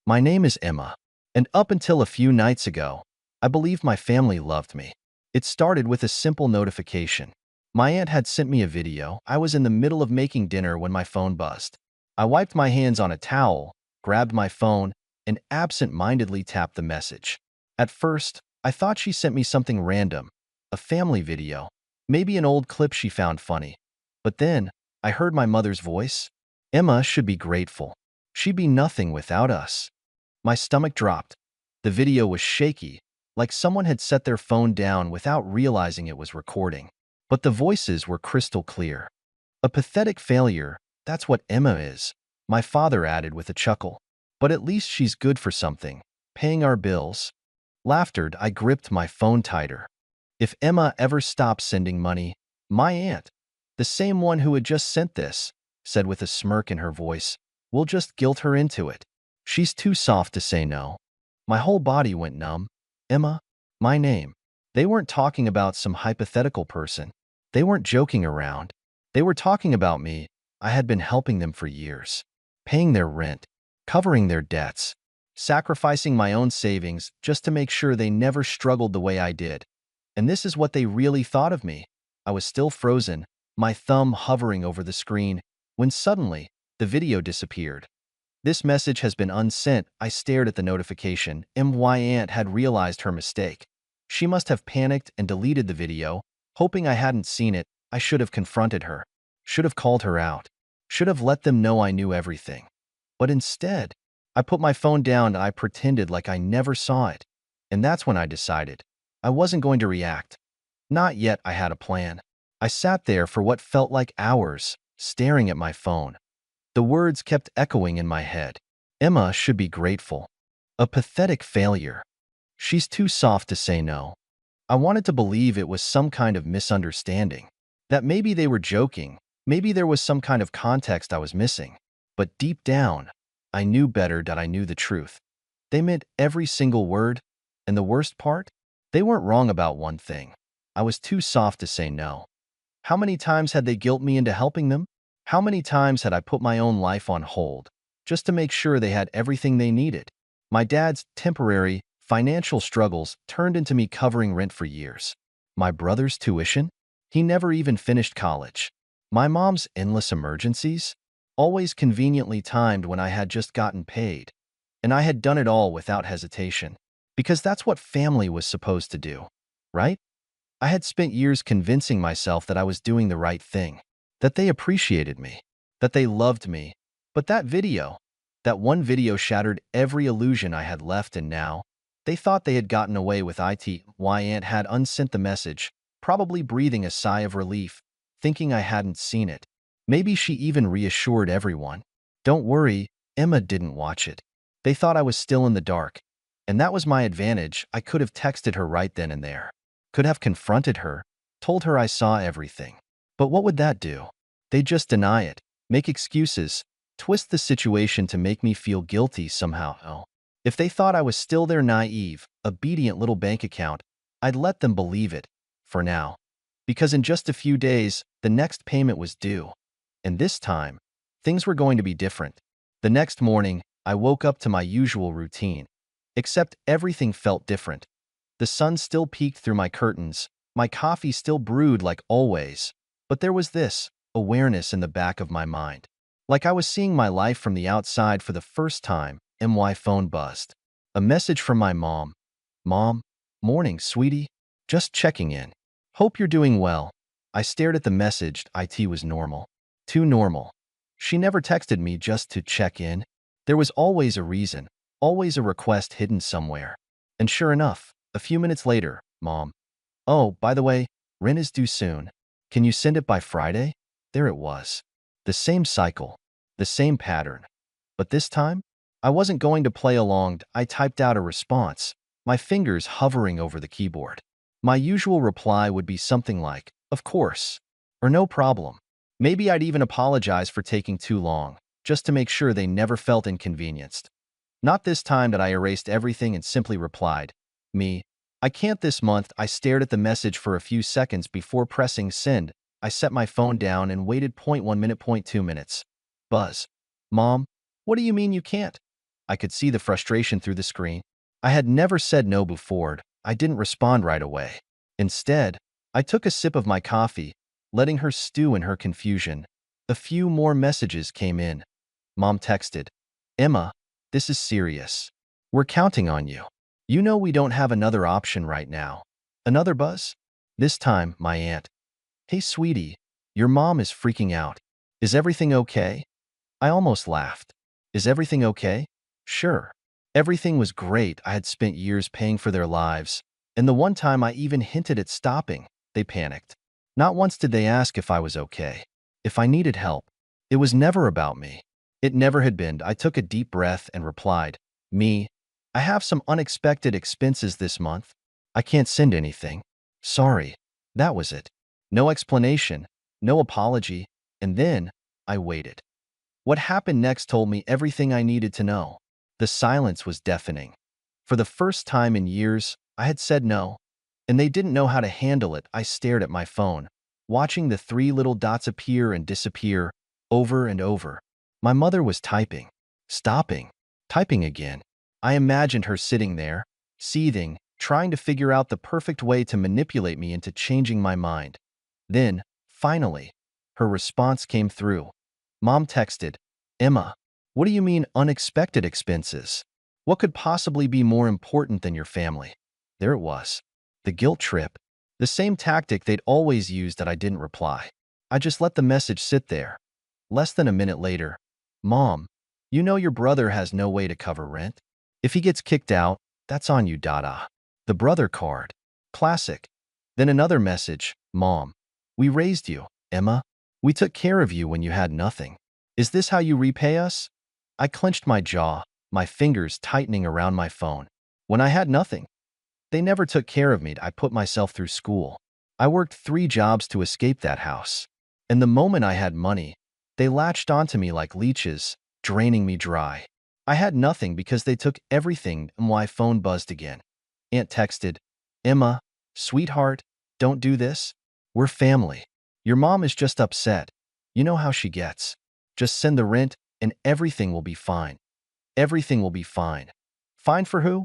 My name is Emma, and up until a few nights ago, I believed my family loved me. It started with a simple notification. My aunt had sent me a video. I was in the middle of making dinner when my phone buzzed. I wiped my hands on a towel, grabbed my phone, and absent-mindedly tapped the message. At first, I thought she sent me something random, a family video, maybe an old clip she found funny. But then, I heard my mother's voice. Emma should be grateful. She'd be nothing without us. My stomach dropped. The video was shaky, like someone had set their phone down without realizing it was recording. But the voices were crystal clear. A pathetic failure, that's what Emma is, my father added with a chuckle. But at least she's good for something, paying our bills. Laughter, I gripped my phone tighter. If Emma ever stops sending money, my aunt, the same one who had just sent this, said with a smirk in her voice, we'll just guilt her into it. She's too soft to say no. My whole body went numb. Emma, my name. They weren't talking about some hypothetical person. They weren't joking around. They were talking about me. I had been helping them for years, paying their rent, covering their debts, sacrificing my own savings just to make sure they never struggled the way I did. And this is what they really thought of me. I was still frozen, my thumb hovering over the screen, when suddenly, the video disappeared. This message has been unsent. I stared at the notification. My aunt had realized her mistake. She must have panicked and deleted the video, hoping I hadn't seen it. I should have confronted her, should have called her out, should have let them know I knew everything. But instead, I put my phone down and I pretended like I never saw it. And that's when I decided I wasn't going to react. Not yet. I had a plan. I sat there for what felt like hours, staring at my phone. The words kept echoing in my head. Emma should be grateful. A pathetic failure. She's too soft to say no. I wanted to believe it was some kind of misunderstanding. That maybe they were joking. Maybe there was some kind of context I was missing. But deep down, I knew better that I knew the truth. They meant every single word. And the worst part? They weren't wrong about one thing. I was too soft to say no. How many times had they guilt me into helping them? How many times had I put my own life on hold, just to make sure they had everything they needed? My dad's temporary financial struggles turned into me covering rent for years. My brother's tuition? He never even finished college. My mom's endless emergencies? Always conveniently timed when I had just gotten paid. And I had done it all without hesitation. Because that's what family was supposed to do, right? I had spent years convincing myself that I was doing the right thing, that they appreciated me, that they loved me. But that one video shattered every illusion I had left, and now, they thought they had gotten away with it. My aunt had unsent the message, probably breathing a sigh of relief, thinking I hadn't seen it. Maybe she even reassured everyone. Don't worry, Emma didn't watch it. They thought I was still in the dark. And that was my advantage. I could have texted her right then and there. Could have confronted her, told her I saw everything. But what would that do? They'd just deny it, make excuses, twist the situation to make me feel guilty somehow. Oh. If they thought I was still their naive, obedient little bank account, I'd let them believe it, for now. Because in just a few days, the next payment was due. And this time, things were going to be different. The next morning, I woke up to my usual routine. Except everything felt different. The sun still peeked through my curtains, my coffee still brewed like always, but there was this awareness in the back of my mind. Like I was seeing my life from the outside for the first time. My phone buzzed. A message from my mom. Mom, morning, sweetie. Just checking in. Hope you're doing well. I stared at the message. It was normal. Too normal. She never texted me just to check in. There was always a reason. Always a request hidden somewhere. And sure enough, a few minutes later, Mom. Oh, by the way, rent is due soon. Can you send it by Friday? There it was. The same cycle. The same pattern. But this time, I wasn't going to play along. I typed out a response, my fingers hovering over the keyboard. My usual reply would be something like, of course, or no problem. Maybe I'd even apologize for taking too long, just to make sure they never felt inconvenienced. Not this time. That I erased everything and simply replied, me. I can't this month. I stared at the message for a few seconds before pressing send. I set my phone down and waited. 1 minute, 2 minutes. Buzz. Mom, what do you mean you can't? I could see the frustration through the screen. I had never said no before. I didn't respond right away. Instead, I took a sip of my coffee, letting her stew in her confusion. A few more messages came in. Mom texted, "Emma, this is serious. We're counting on you. You know we don't have another option right now." Another buzz? This time, my aunt. "Hey, sweetie, your mom is freaking out. Is everything okay?" I almost laughed. "Is everything okay?" Sure. Everything was great. I had spent years paying for their lives, and the one time I even hinted at stopping, they panicked. Not once did they ask if I was okay, if I needed help. It was never about me. It never had been. I took a deep breath and replied, "Me, I have some unexpected expenses this month. I can't send anything. Sorry." That was it. No explanation, no apology, and then I waited. What happened next told me everything I needed to know. The silence was deafening. For the first time in years, I had said no, and they didn't know how to handle it. I stared at my phone, watching the three little dots appear and disappear over and over. My mother was typing, stopping, typing again. I imagined her sitting there, seething, trying to figure out the perfect way to manipulate me into changing my mind. Then, finally, her response came through. Mom texted, "Emma, what do you mean unexpected expenses? What could possibly be more important than your family?" There it was. The guilt trip. The same tactic they'd always used that I didn't reply. I just let the message sit there. Less than a minute later, "Mom, you know your brother has no way to cover rent. If he gets kicked out, that's on you, Dada." The brother card. Classic. Then another message, "Mom, we raised you, Emma. We took care of you when you had nothing. Is this how you repay us?" I clenched my jaw, my fingers tightening around my phone. When I had nothing, they never took care of me. I put myself through school. I worked 3 jobs to escape that house. And the moment I had money, they latched onto me like leeches, draining me dry. I had nothing because they took everything. My phone buzzed again. Aunt texted, "Emma, sweetheart, don't do this. We're family. Your mom is just upset. You know how she gets. Just send the rent and everything will be fine. Everything will be fine." Fine for who?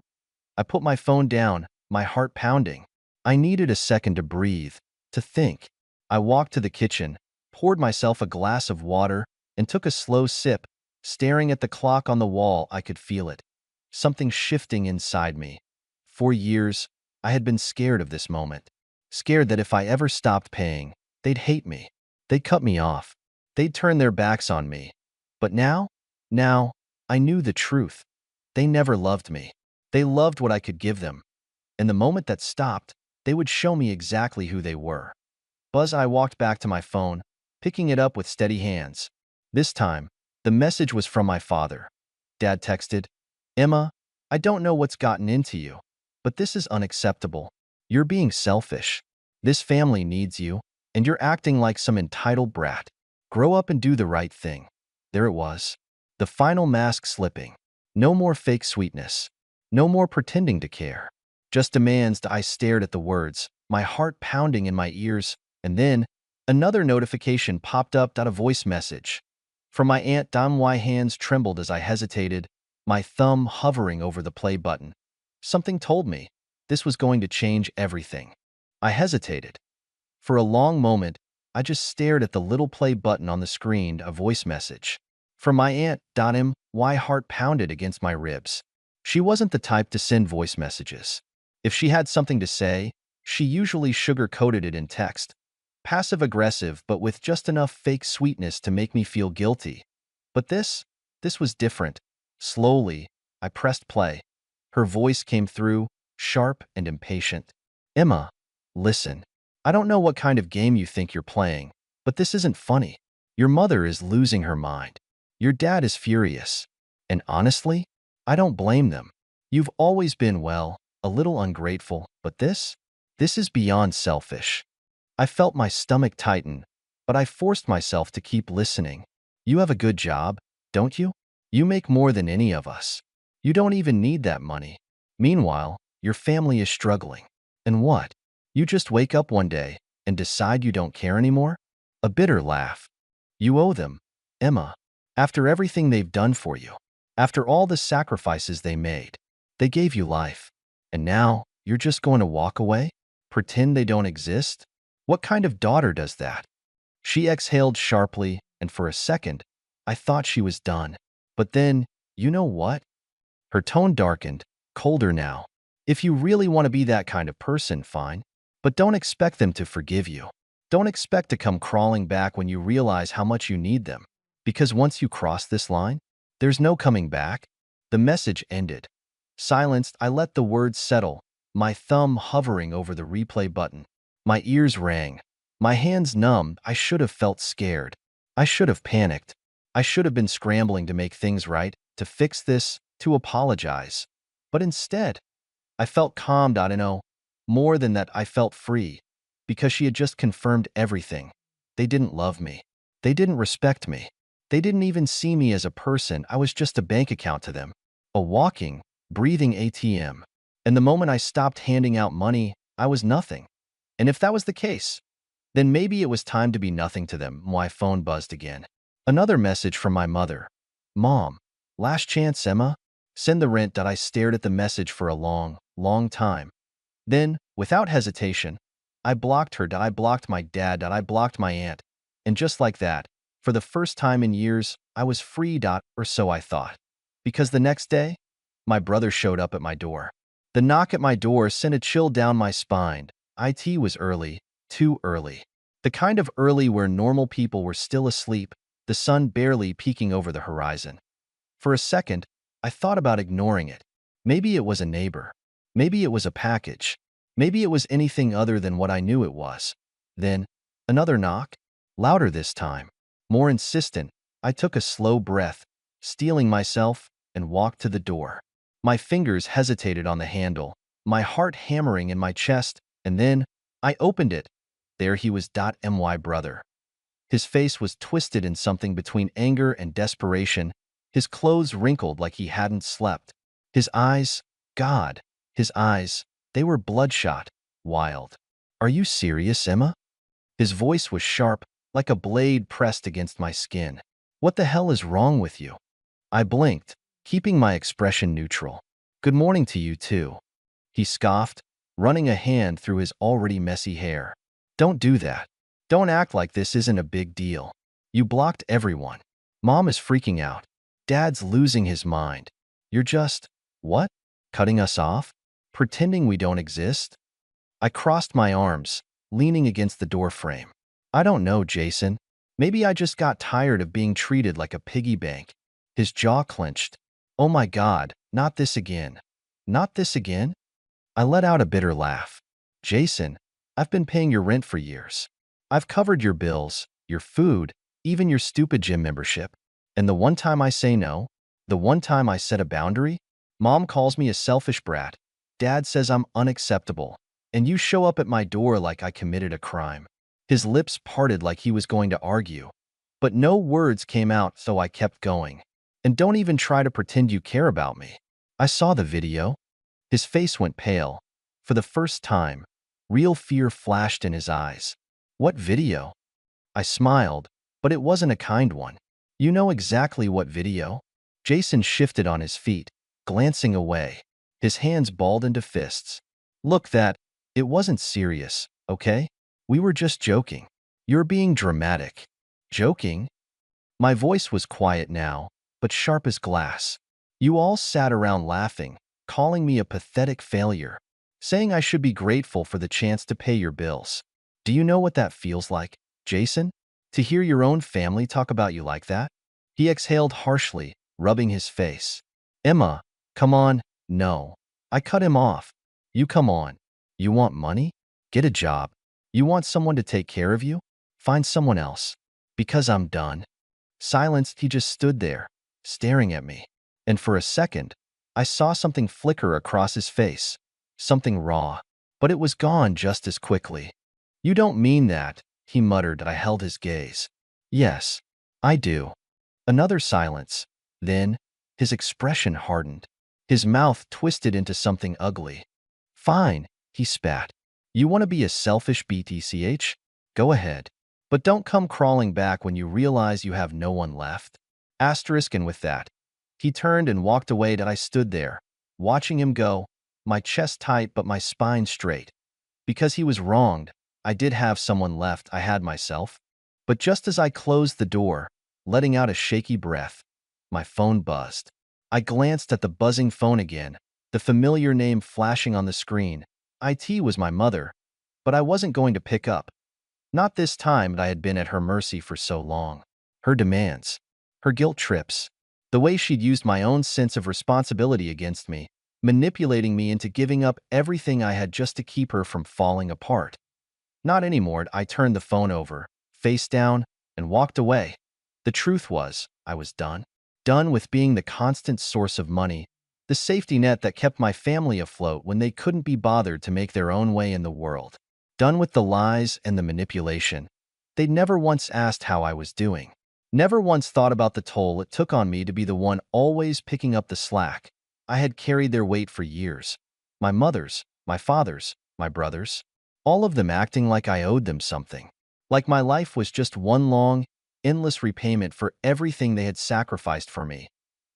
I put my phone down, my heart pounding. I needed a second to breathe, to think. I walked to the kitchen, poured myself a glass of water, and took a slow sip. Staring at the clock on the wall, I could feel it. Something shifting inside me. For years, I had been scared of this moment. Scared that if I ever stopped paying, they'd hate me. They'd cut me off. They'd turn their backs on me. But now, I knew the truth. They never loved me. They loved what I could give them. And the moment that stopped, they would show me exactly who they were. I walked back to my phone, picking it up with steady hands. This time, the message was from my father. Dad texted, "Emma, I don't know what's gotten into you, but this is unacceptable. You're being selfish. This family needs you, and you're acting like some entitled brat. Grow up and do the right thing." There it was. The final mask slipping. No more fake sweetness. No more pretending to care. Just demands. I stared at the words, my heart pounding in my ears, and then another notification popped up. A voice message. From my aunt. My hands trembled as I hesitated, my thumb hovering over the play button. Something told me this was going to change everything. I hesitated. For a long moment, I just stared at the little play button on the screen. A voice message. From my aunt. My heart pounded against my ribs. She wasn't the type to send voice messages. If she had something to say, she usually sugar-coated it in text. Passive-aggressive, but with just enough fake sweetness to make me feel guilty. But this was different. Slowly, I pressed play. Her voice came through, sharp and impatient. "Emma, listen. I don't know what kind of game you think you're playing, but this isn't funny. Your mother is losing her mind. Your dad is furious. And honestly, I don't blame them. You've always been, well, a little ungrateful, but this is beyond selfish." I felt my stomach tighten, but I forced myself to keep listening. "You have a good job, don't you? You make more than any of us. You don't even need that money. Meanwhile, your family is struggling. And what? You just wake up one day and decide you don't care anymore?" A bitter laugh. "You owe them, Emma. After everything they've done for you. After all the sacrifices they made, they gave you life. And now, you're just going to walk away? Pretend they don't exist? What kind of daughter does that? She exhaled sharply, and for a second, I thought she was done. But then, you know what? Her tone darkened, colder now. If you really want to be that kind of person, fine. But don't expect them to forgive you. Don't expect to come crawling back when you realize how much you need them. Because once you cross this line, there's no coming back. The message ended. Silenced, I let the words settle, my thumb hovering over the replay button. My ears rang. My hands numbed. I should have felt scared. I should have panicked. I should have been scrambling to make things right, to fix this, to apologize. But instead, I felt calmed. I don't know. More than that, I felt free. Because she had just confirmed everything. They didn't love me. They didn't respect me. They didn't even see me as a person. I was just a bank account to them. A walking, breathing ATM. And the moment I stopped handing out money, I was nothing. And if that was the case, then maybe it was time to be nothing to them. My phone buzzed again. Another message from my mother. Mom, last chance, Emma. Send the rent. I stared at the message for a long, long time. Then, without hesitation, I blocked her. I blocked my dad. I blocked my aunt. And just like that, for the first time in years, I was free. Or so I thought. Because the next day, my brother showed up at my door. The knock at my door sent a chill down my spine. It was early, too early. The kind of early where normal people were still asleep, the sun barely peeking over the horizon. For a second, I thought about ignoring it. Maybe it was a neighbor. Maybe it was a package. Maybe it was anything other than what I knew it was. Then, another knock, louder this time, more insistent. I took a slow breath, steeling myself, and walked to the door. My fingers hesitated on the handle, my heart hammering in my chest, and then I opened it. There he was. My brother. His face was twisted in something between anger and desperation, his clothes wrinkled like he hadn't slept. His eyes, God, his eyes, they were bloodshot, wild. Are you serious, Emma? His voice was sharp, like a blade pressed against my skin. What the hell is wrong with you? I blinked, keeping my expression neutral. Good morning to you too. He scoffed, running a hand through his already messy hair. Don't do that. Don't act like this isn't a big deal. You blocked everyone. Mom is freaking out. Dad's losing his mind. You're just, what? Cutting us off? Pretending we don't exist? I crossed my arms, leaning against the doorframe. I don't know, Jason. Maybe I just got tired of being treated like a piggy bank. His jaw clenched. Oh my God, not this again. Not this again? I let out a bitter laugh. Jason, I've been paying your rent for years. I've covered your bills, your food, even your stupid gym membership. And the one time I say no, the one time I set a boundary, Mom calls me a selfish brat. Dad says I'm unacceptable. And you show up at my door like I committed a crime. His lips parted like he was going to argue. But no words came out, so I kept going. And don't even try to pretend you care about me. I saw the video. His face went pale. For the first time, real fear flashed in his eyes. What video? I smiled, but it wasn't a kind one. You know exactly what video? Jason shifted on his feet, glancing away, his hands balled into fists. Look, it wasn't serious, okay? We were just joking. You're being dramatic. Joking? My voice was quiet now, but sharp as glass. You all sat around laughing, calling me a pathetic failure, saying I should be grateful for the chance to pay your bills. Do you know what that feels like, Jason? To hear your own family talk about you like that? He exhaled harshly, rubbing his face. Emma, come on. No. I cut him off. You come on. You want money? Get a job. You want someone to take care of you? Find someone else. Because I'm done. Silenced, he just stood there, staring at me. And for a second, I saw something flicker across his face. Something raw. But it was gone just as quickly. You don't mean that, he muttered. I held his gaze. Yes, I do. Another silence. Then, his expression hardened. His mouth twisted into something ugly. Fine, he spat. You want to be a selfish BTCH? Go ahead. But don't come crawling back when you realize you have no one left. Asterisk, and with that, He turned and walked away, and I stood there, watching him go, my chest tight but my spine straight. Because he was wronged, I did have someone left, I had myself. But just as I closed the door, letting out a shaky breath, my phone buzzed. I glanced at the buzzing phone again, the familiar name flashing on the screen. It was my mother, but I wasn't going to pick up. Not this time. I had been at her mercy for so long. Her demands, her guilt trips, the way she'd used my own sense of responsibility against me, manipulating me into giving up everything I had just to keep her from falling apart. Not anymore. I turned the phone over, face down, and walked away. The truth was, I was done. Done with being the constant source of money, the safety net that kept my family afloat when they couldn't be bothered to make their own way in the world. Done with the lies and the manipulation. They'd never once asked how I was doing. Never once thought about the toll it took on me to be the one always picking up the slack. I had carried their weight for years. My mother's, my father's, my brother's. All of them acting like I owed them something. Like my life was just one long, endless repayment for everything they had sacrificed for me.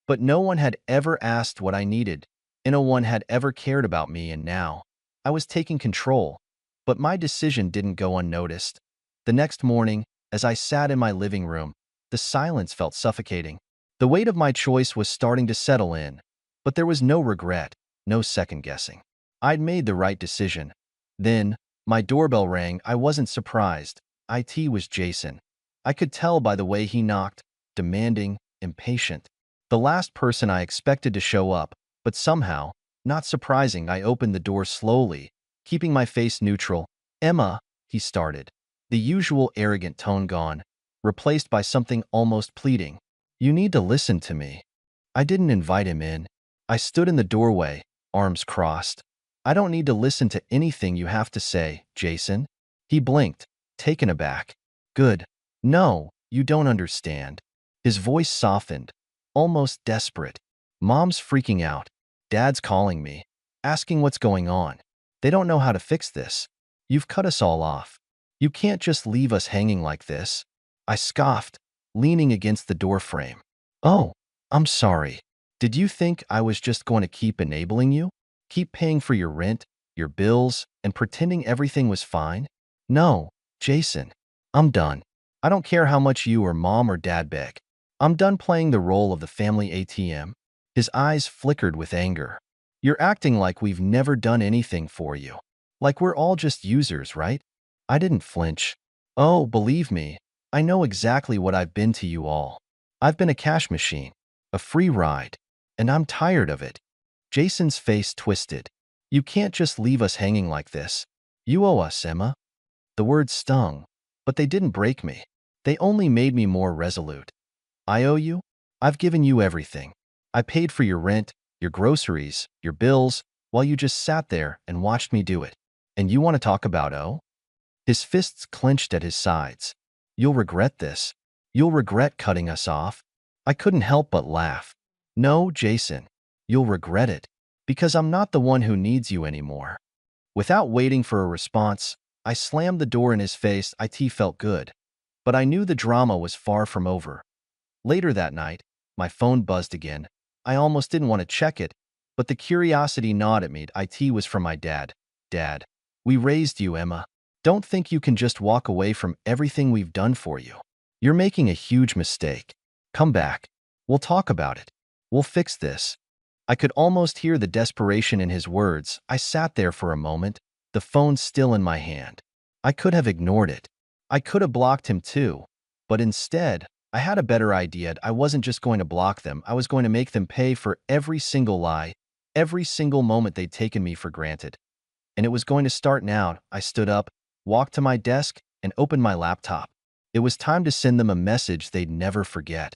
But no one had ever asked what I needed, and no one had ever cared about me, and now I was taking control. But my decision didn't go unnoticed. The next morning, as I sat in my living room, the silence felt suffocating. The weight of my choice was starting to settle in, but there was no regret, no second guessing. I'd made the right decision. Then, my doorbell rang. I wasn't surprised. It was Jason. I could tell by the way he knocked, demanding, impatient. The last person I expected to show up, but somehow, not surprising, I opened the door slowly, keeping my face neutral. "Emma," he started, the usual arrogant tone gone, replaced by something almost pleading. "You need to listen to me." I didn't invite him in. I stood in the doorway, arms crossed. "I don't need to listen to anything you have to say, Jason." He blinked, taken aback. "Good. No, you don't understand." His voice softened, almost desperate. "Mom's freaking out. Dad's calling me, asking what's going on. They don't know how to fix this. You've cut us all off. You can't just leave us hanging like this." I scoffed, leaning against the doorframe. "Oh, I'm sorry. Did you think I was just going to keep enabling you? Keep paying for your rent, your bills, and pretending everything was fine? No, Jason. I'm done. I don't care how much you or mom or dad beg. I'm done playing the role of the family ATM." His eyes flickered with anger. "You're acting like we've never done anything for you. Like we're all just users, right?" I didn't flinch. "Oh, believe me, I know exactly what I've been to you all. I've been a cash machine, a free ride, and I'm tired of it." Jason's face twisted. "You can't just leave us hanging like this. You owe us, Emma." The words stung, but they didn't break me. They only made me more resolute. "I owe you? I've given you everything. I paid for your rent, your groceries, your bills, while you just sat there and watched me do it. And you want to talk about oh?" His fists clenched at his sides. "You'll regret this. You'll regret cutting us off." I couldn't help but laugh. "No, Jason, you'll regret it. Because I'm not the one who needs you anymore." Without waiting for a response, I slammed the door in his face. It felt good. But I knew the drama was far from over. Later that night, my phone buzzed again. I almost didn't want to check it, but the curiosity gnawed at me. It was from my dad. "Dad, we raised you, Emma. Don't think you can just walk away from everything we've done for you. You're making a huge mistake. Come back. We'll talk about it. We'll fix this." I could almost hear the desperation in his words. I sat there for a moment, the phone still in my hand. I could have ignored it. I could have blocked him too. But instead, I had a better idea. I wasn't just going to block them. I was going to make them pay for every single lie, every single moment they'd taken me for granted. And it was going to start now. I stood up, walked to my desk, and opened my laptop. It was time to send them a message they'd never forget.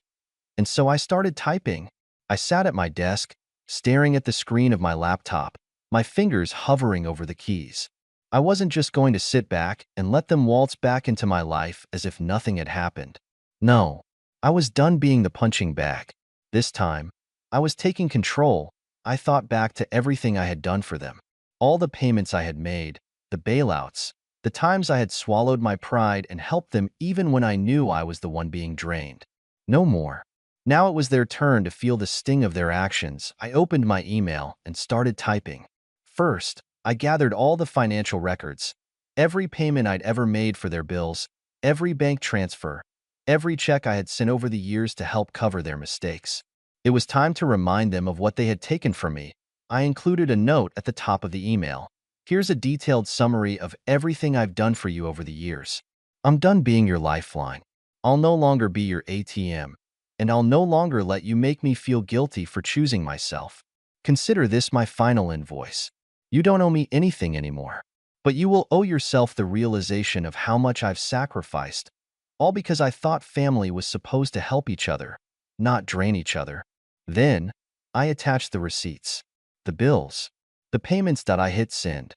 And so I started typing. I sat at my desk, staring at the screen of my laptop, my fingers hovering over the keys. I wasn't just going to sit back and let them waltz back into my life as if nothing had happened. No, I was done being the punching bag. This time, I was taking control. I thought back to everything I had done for them. All the payments I had made, the bailouts, the times I had swallowed my pride and helped them even when I knew I was the one being drained. No more. Now it was their turn to feel the sting of their actions. I opened my email and started typing. First, I gathered all the financial records, every payment I'd ever made for their bills, every bank transfer, every check I had sent over the years to help cover their mistakes. It was time to remind them of what they had taken from me. I included a note at the top of the email. Here's a detailed summary of everything I've done for you over the years. I'm done being your lifeline. I'll no longer be your ATM, and I'll no longer let you make me feel guilty for choosing myself. Consider this my final invoice. You don't owe me anything anymore, but you will owe yourself the realization of how much I've sacrificed, all because I thought family was supposed to help each other, not drain each other. Then, I attached the receipts, the bills, the payments that I hit send.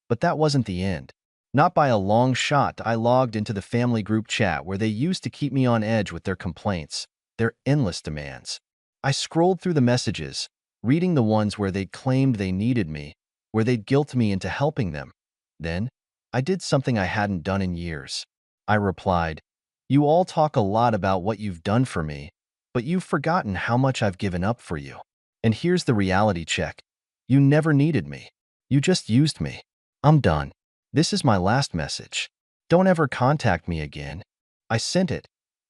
But that wasn't the end. Not by a long shot. I logged into the family group chat where they used to keep me on edge with their complaints, their endless demands. I scrolled through the messages, reading the ones where they'd claimed they needed me, where they'd guilt me into helping them. Then, I did something I hadn't done in years. I replied, "You all talk a lot about what you've done for me, but you've forgotten how much I've given up for you. And here's the reality check. You never needed me. You just used me. I'm done. This is my last message. Don't ever contact me again." I sent it.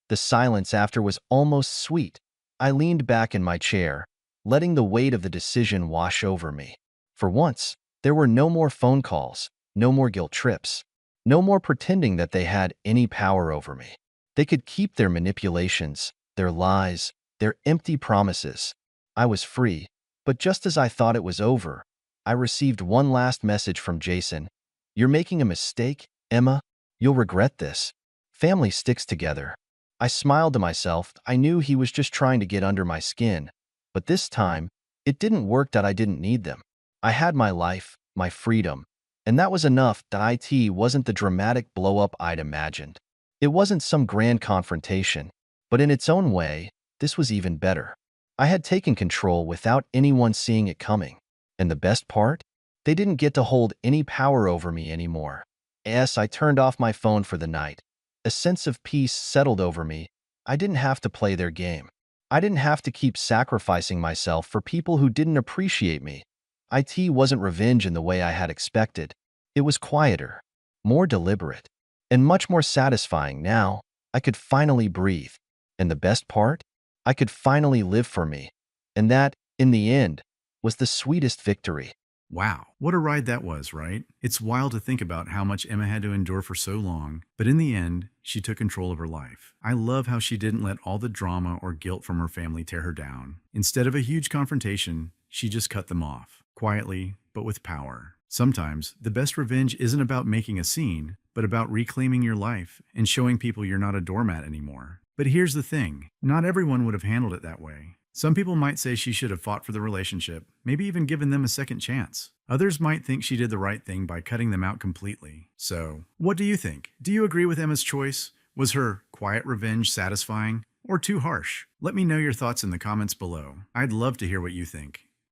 The silence after was almost sweet. I leaned back in my chair, letting the weight of the decision wash over me. For once, there were no more phone calls, no more guilt trips, no more pretending that they had any power over me. They could keep their manipulations, their lies, their empty promises. I was free, but just as I thought it was over, I received one last message from Jason. "You're making a mistake, Emma. You'll regret this. Family sticks together." I smiled to myself. I knew he was just trying to get under my skin. But this time, it didn't work that I didn't need them. I had my life, my freedom, and that was enough. It wasn't the dramatic blow-up I'd imagined. It wasn't some grand confrontation, but in its own way, this was even better. I had taken control without anyone seeing it coming. And the best part? They didn't get to hold any power over me anymore. Yes, I turned off my phone for the night. A sense of peace settled over me. I didn't have to play their game. I didn't have to keep sacrificing myself for people who didn't appreciate me. It wasn't revenge in the way I had expected. It was quieter, more deliberate, and much more satisfying. Now, I could finally breathe. And the best part? I could finally live for me. And that, in the end, was the sweetest victory. Wow, what a ride that was, right? It's wild to think about how much Emma had to endure for so long, but in the end, she took control of her life. I love how she didn't let all the drama or guilt from her family tear her down. Instead of a huge confrontation, she just cut them off, quietly, but with power. Sometimes, the best revenge isn't about making a scene, but about reclaiming your life and showing people you're not a doormat anymore. But here's the thing, not everyone would have handled it that way. Some people might say she should have fought for the relationship, maybe even given them a second chance. Others might think she did the right thing by cutting them out completely. So, what do you think? Do you agree with Emma's choice? Was her quiet revenge satisfying or too harsh? Let me know your thoughts in the comments below. I'd love to hear what you think.